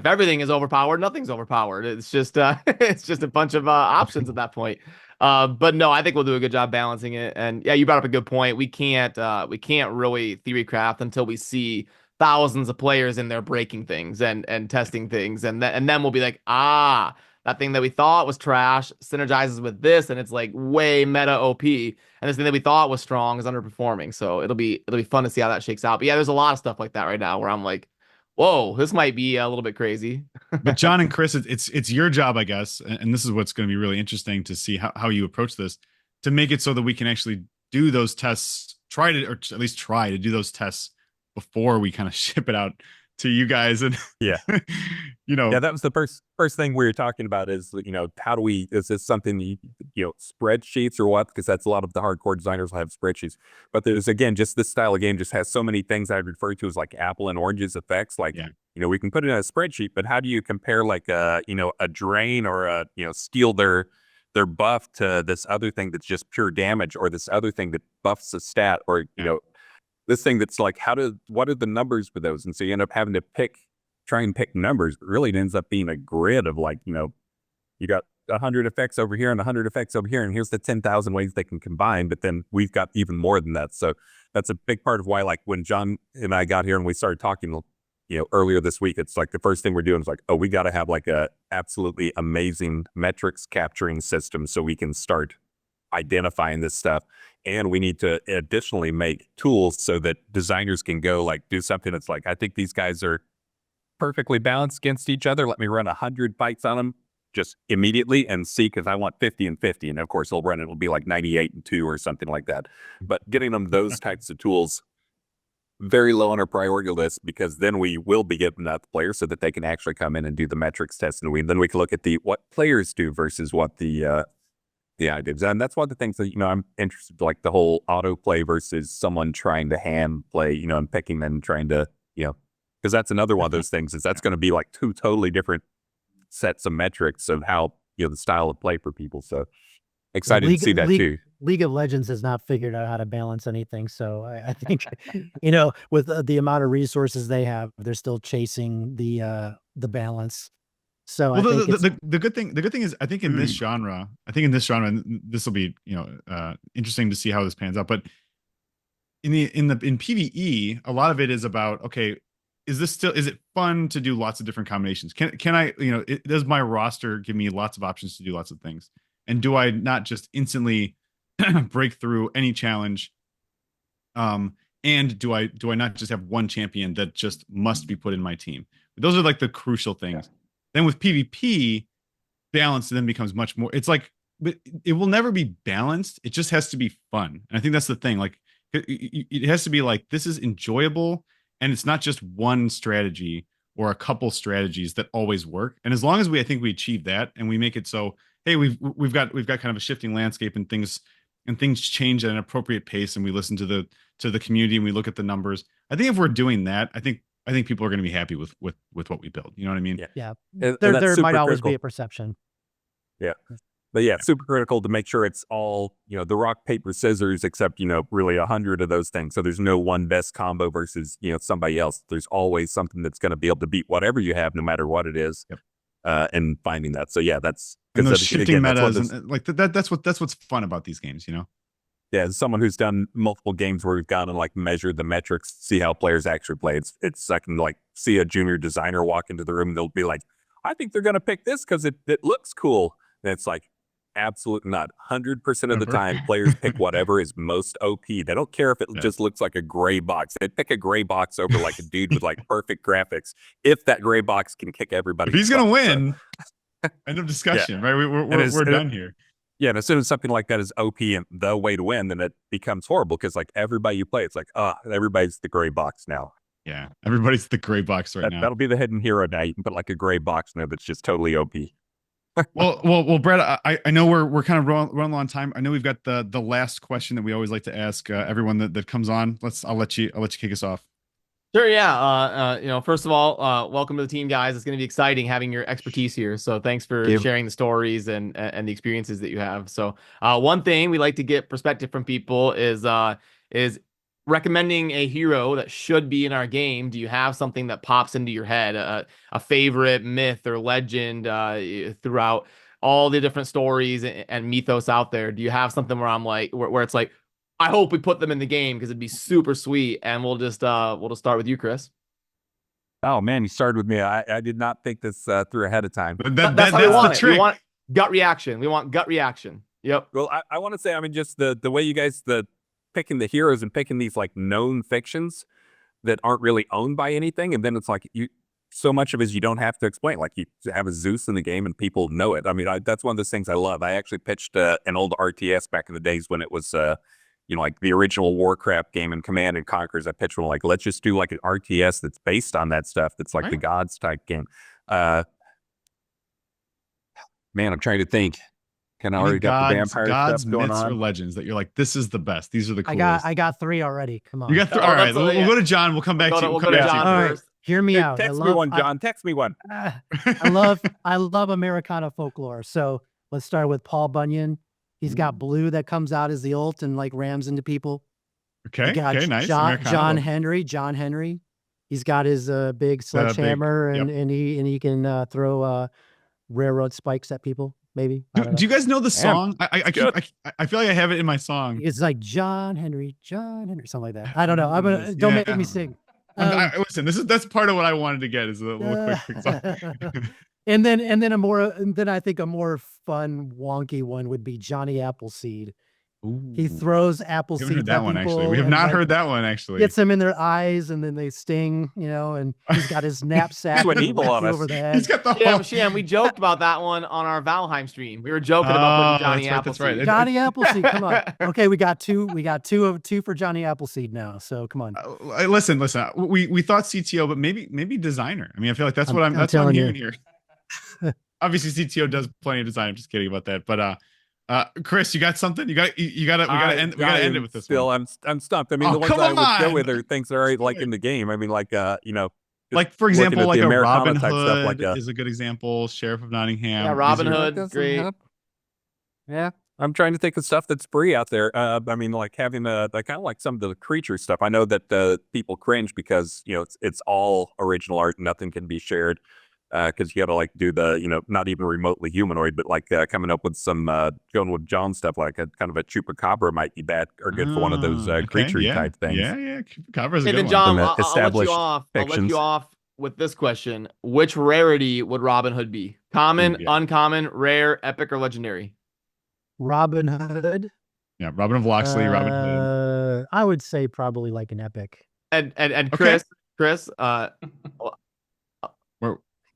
everything is overpowered, nothing's overpowered. It's just it's just a bunch of options at that point. But no, I think we'll do a good job balancing it. And yeah, you brought up a good point. We can't really theory craft until we see thousands of players in there breaking things and testing things, and then we'll be like, that thing that we thought was trash synergizes with this, and it's like way meta OP, and this thing that we thought was strong is underperforming. So it'll be fun to see how that shakes out. But yeah, there's a lot of stuff like that right now where I'm like, whoa, this might be a little bit crazy. But John and Chris, it's your job, I guess, and this is what's going to be really interesting to see how you approach this, to make it so that we can actually do those tests, or at least try to do those tests before we kind of ship it out to you guys, and Yeah. Yeah, that was the first thing we were talking about is, how do we, is this something, spreadsheets or what? Because that's a lot of the hardcore designers will have spreadsheets. But there's, again, just this style of game just has so many things I'd refer to as like apple and oranges effects. Like, we can put it in a spreadsheet, but how do you compare like a drain or steal their buff to this other thing that's just pure damage, or this other thing that buffs a stat, or, this thing that's like, what are the numbers for those? And so you end up having to try and pick numbers. Really, it ends up being a grid of like, you got 100 effects over here and 100 effects over here, and here's the 10,000 ways they can combine. But then we've got even more than that. So that's a big part of why, like, when John and I got here and we started talking, earlier this week, it's like the first thing we're doing is like, oh, we got to have like a absolutely amazing metrics capturing system so we can start identifying this stuff. And we need to additionally make tools so that designers can go like do something that's like, I think these guys are perfectly balanced against each other. Let me run 100 fights on them just immediately and see, because I want 50 and 50. And of course, it'll be like 98 and 2 or something like that. But getting them those types of tools very low on our priority list, because then we will be giving that to players so that they can actually come in and do the metrics test. And then we can look at what players do versus what the ideas. And that's one of the things that, I'm interested in, like the whole autoplay versus someone trying to hand play, and picking and trying to, because that's another one of those things, is that's going to be like two totally different sets of metrics of how, the style of play for people. So excited to see that too. League of Legends has not figured out how to balance anything. So I think, with the amount of resources they have, they're still chasing the balance. So well, the good thing is, I think in this genre, and this will be, interesting to see how this pans out. But in PvE, a lot of it is about, okay, is it fun to do lots of different combinations? Can I, does my roster give me lots of options to do lots of things? And do I not just instantly break through any challenge? And do I not just have one champion that just must be put in my team? Those are like the crucial things. Yeah. Then with PvP, balance then becomes much more. It's like, it will never be balanced. It just has to be fun. And I think that's the thing. Like, it has to be like, this is enjoyable, and it's not just one strategy or a couple strategies that always work. And as long as I think we achieve that, and we make it so, hey, we've got kind of a shifting landscape, and things change at an appropriate pace, and we listen to the community, and we look at the numbers. I think if we're doing that, I think people are going to be happy with what we build. You know what I mean? Yeah. And there might always be a perception. Yeah. But yeah, super critical to make sure it's all, the rock, paper, scissors, except, really 100 of those things. So there's no one best combo versus, somebody else. There's always something that's going to be able to beat whatever you have, no matter what it is. Yep. And finding that. So yeah, that's, and those shifting metas, and like that's what's fun about these games, Yeah, as someone who's done multiple games where we've gone and like measured the metrics, see how players actually play. It's I can like see a junior designer walk into the room, and they'll be like, I think they're gonna pick this because it looks cool. And it's like, absolutely not. 100% of the time, players pick whatever is most OP. They don't care if it just looks like a gray box. They pick a gray box over like a dude with like perfect graphics, if that gray box can kick everybody. If he's gonna win. End of discussion, right? We're done here. Yeah, and as soon as something like that is OP and the way to win, then it becomes horrible, because like everybody you play, it's like, everybody's the gray box now. Yeah, everybody's the gray box now. That'll be the hidden hero now. You can put like a gray box in there that's just totally OP. well, Brad, I know we're kind of running low on time. I know we've got the last question that we always like to ask everyone that comes on. I'll let you kick us off. Sure, yeah. First of all, welcome to the team, guys. It's going to be exciting having your expertise here. So thanks for sharing the stories and the experiences that you have. So one thing we like to get perspective from people is recommending a hero that should be in our game. Do you have something that pops into your head, a favorite myth or legend throughout all the different stories and mythos out there? Do you have something where I'm like, where it's like, I hope we put them in the game because it'd be super sweet? And we'll just start with you, Chris. Oh man, you started with me. I did not think this through ahead of time. That's how we want it. We want gut reaction. We want gut reaction. Yep. Well, I want to say, I mean, just the way you guys picking the heroes and picking these like known fictions that aren't really owned by anything, and then it's like so much of it is you don't have to explain. Like, you have a Zeus in the game and people know it. I mean, that's one of those things I love. I actually pitched an old RTS back in the days when it was like the original Warcraft game and Command and Conquer's. I pitched one like, let's just do like an RTS that's based on that stuff. That's like the Gods type game. Man, I'm trying to think. Can I already got the vampire stuff going myths, on? or legends that you're like, this is the best. These are the coolest. I got 3 already. Come on. You got 3. All right, we'll go to John. We'll come back to you. We'll go to John first. Right, hear me out. Text me one, John. Text me one. I love Americana folklore. So let's start with Paul Bunyan. He's got blue that comes out as the ult and like rams into people. Okay. Nice. John Henry. He's got his big sledgehammer and he can throw railroad spikes at people. Maybe. Do you guys know the song? I feel like I have it in my song. It's like John Henry, something like that. I don't know. Don't make me sing. Listen, that's part of what I wanted to get is a little quick song. and then I think a more fun, wonky one would be Johnny Appleseed. Ooh. He throws apple seeds. That one actually. We have not heard that one actually. Gets them in their eyes and then they sting, and he's got his knapsack over the head. He's got the Sham, we joked about that one on our Valheim stream. We were joking about putting Johnny Appleseed. That's right. Johnny Appleseed, come on. Okay, we got two for Johnny Appleseed now. So come on. Listen. We thought CTO, but maybe designer. I mean, I feel like that's what I'm hearing here. Obviously, CTO does plenty of design. I'm just kidding about that, but Chris, you got something? We gotta end it with this one. I'm stumped. I mean, the ones I would go with are things that are already like in the game. I mean, like like for example, like a Robin Hood stuff, like is a good example. Sheriff of Nottingham. Yeah, Robin Hood, great. Yeah, I'm trying to think of stuff that's free out there. I mean, like having like kind of like some of the creature stuff. I know that people cringe because it's all original art, nothing can be shared. Because you got to like do the not even remotely humanoid, but like coming up with some going with John stuff like a kind of a chupacabra might be bad or good for one of those creature type things. Yeah, chupacabra's a good one. John, I'll let you off with this question: which rarity would Robin Hood be? Common, uncommon, rare, epic, or legendary? Robin Hood. Yeah, Robin of Locksley, Robin Hood. I would say probably like an epic. And Chris,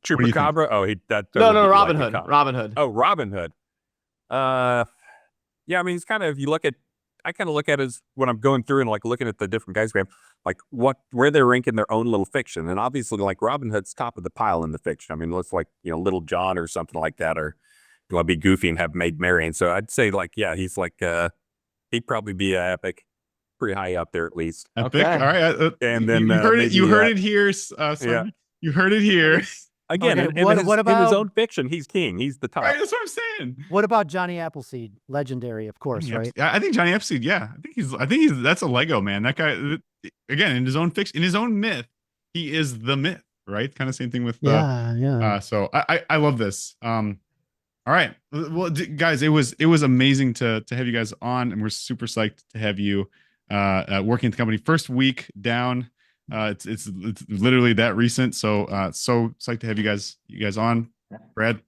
Chupacabra? No, Robin Hood. Robin Hood. Oh, Robin Hood. Yeah, I mean, it's kind of, I kind of look at it as when I'm going through and like looking at the different guys we have, like where they're ranking their own little fiction. And obviously like Robin Hood's top of the pile in the fiction. I mean, let's like, Little John or something like that, or you want to be goofy and have Maid Marian. So I'd say like, yeah, he's like, he'd probably be an epic. Pretty high up there at least. Epic. Okay. All right. And then you heard it here. Yeah. You heard it here. Again, okay, in his own fiction, he's king. He's the top. Right, that's what I'm saying. What about Johnny Appleseed? Legendary, of course, right? I think Johnny Appleseed. Yeah, I think he's that's a Lego man. That guy, again, in his own fiction, in his own myth, he is the myth. Right, kind of same thing with yeah. So I love this. All right, well, guys, it was amazing to have you guys on, and we're super psyched to have you working at the company. First week down. It's literally that recent. So so psyched to have you guys on. Brad,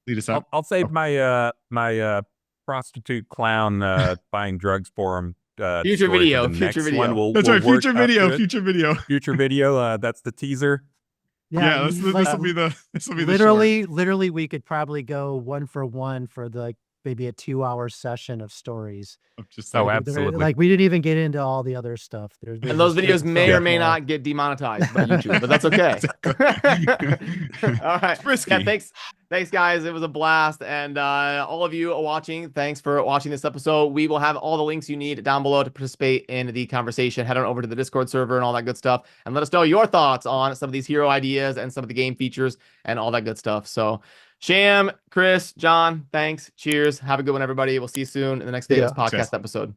lead us out. I'll save my my prostitute clown buying drugs for him. Future video. That's right. Future video. That's the teaser. Yeah, this will be the literally we could probably go 1 for 1 for the maybe a 2-hour session of stories. Absolutely. Like we didn't even get into all the other stuff. And those videos may or may not get demonetized by YouTube, but that's okay. All right. Yeah, thanks guys. It was a blast. And all of you watching, thanks for watching this episode. We will have all the links you need down below to participate in the conversation. Head on over to the Discord server and all that good stuff, and let us know your thoughts on some of these hero ideas and some of the game features and all that good stuff. So Sham, Chris, John, thanks. Cheers. Have a good one, everybody. We'll see you soon in the next Davis podcast episode.